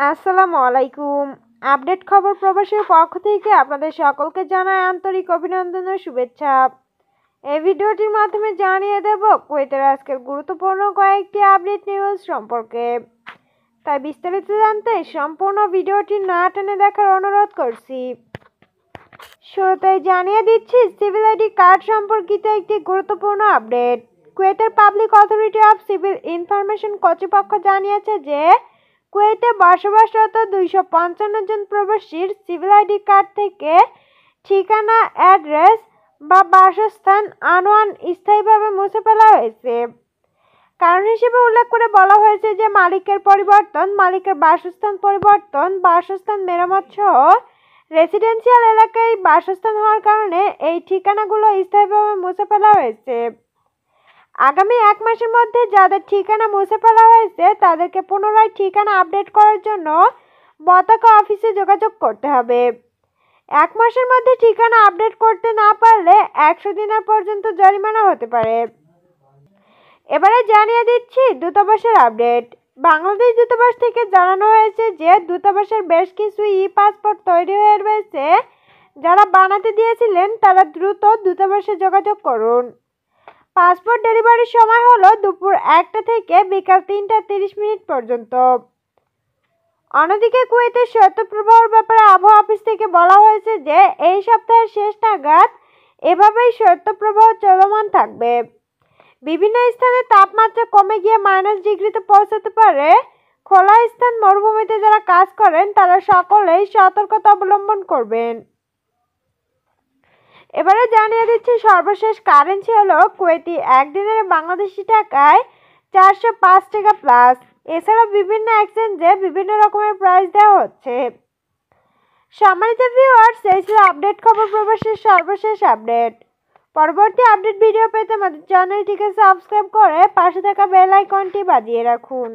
আসসালামু আলাইকুম। আপডেট খবর প্রবাসীর পক্ষ থেকে আপনাদের সকলকে জানাই আন্তরিক অভিনন্দন ও শুভেচ্ছা। এই ভিডিওটির মাধ্যমে জানিয়ে দেব কুয়েতের আজকের গুরুত্বপূর্ণ কয়েকটি আপডেট নিউজ সম্পর্কে। তাই বিস্তারিত জানতে সম্পূর্ণ ভিডিওটি না টেনে দেখার অনুরোধ করছি। শুরুতেই জানিয়ে দিচ্ছি সিভিল আইডি কার্ড সম্পর্কিত একটি গুরুত্বপূর্ণ আপডেট। কুয়েতের public authority of civil information কর্তৃপক্ষ জানিয়েছে যে কুয়েতে বসবাসরত 255 জন প্রবাসীর সিভিল আইডি কার্ড থেকে ঠিকানা, অ্যাড্রেস বা বাসস্থান আনওয়ান স্থায়ীভাবে মুছে ফেলা হয়েছে। কারণ হিসেবে উল্লেখ করে বলা হয়েছে যে মালিকের পরিবর্তন, মালিকের বাসস্থান পরিবর্তন, বাসস্থান মেরামত সহ রেসিডেন্সিয়াল এলাকায় বাসস্থান হওয়ার কারণে এই ঠিকানাগুলো স্থায়ীভাবে মুছে ফেলা হয়েছে। আগামী 1 মাসের মধ্যে যাদের ঠিকানা মুছে ফেলা হয়েছে তাদেরকে পুনরায় ঠিকানা আপডেট করার জন্য পতাকা অফিসে যোগাযোগ করতে হবে। 1 মাসের মধ্যে ঠিকানা আপডেট করতে না পারলে 100 দিনার পর্যন্ত জরিমানা হতে পারে। এবারে জানিয়ে দিচ্ছি দূতাবাসের আপডেট। বাংলাদেশ দূতাবাস থেকে জানানো হয়েছে যে দূতাবাসের বেশ কিছু পাসপোর্ট তৈরি হয়ে রয়েছে। যারা বানাতে দিয়েছিলেন তারা দ্রুত দূতাবাসে যোগাযোগ করুন। পাসপোর্ট ডেলিভারির সময় হলো দুপুর 1টা থেকে বিকাল 3:30 পর্যন্ত। অন্যদিকে কুয়েতের শৈত্যপ্রবাহের ব্যাপারে আবহাওয়া অফিস থেকে বলা হয়েছে যে এই সপ্তাহের শেষ নাগাদ এভাবেই শৈত্যপ্রবাহ চলমান থাকবে। বিভিন্ন স্থানে তাপমাত্রা কমে গিয়ে -ডিগ্রিতে পৌঁছাতে পারে। খোলা স্থান, মরুভূমিতে যারা কাজ করেন তারা সকলেই সতর্কতা অবলম্বন করবেন। এবারে জানিয়ে দিচ্ছি সর্বশেষ কারেন্সি হলো কুয়েতি 1 দিনের বাংলাদেশি টাকায় 405 টাকা প্লাস। এছাড়া বিভিন্ন এক্সচেঞ্জে বিভিন্ন রকমের প্রাইস দেওয়া হচ্ছে। সম্মানিত ভিউয়ার্স, এই ছিল আপডেট খবর প্রবাসীর সর্বশেষ আপডেট। পরবর্তী আপডেট ভিডিও পেতে আমাদের চ্যানেলটিকে সাবস্ক্রাইব করে পাশে থাকা বেল আইকনটি বাজিয়ে রাখুন।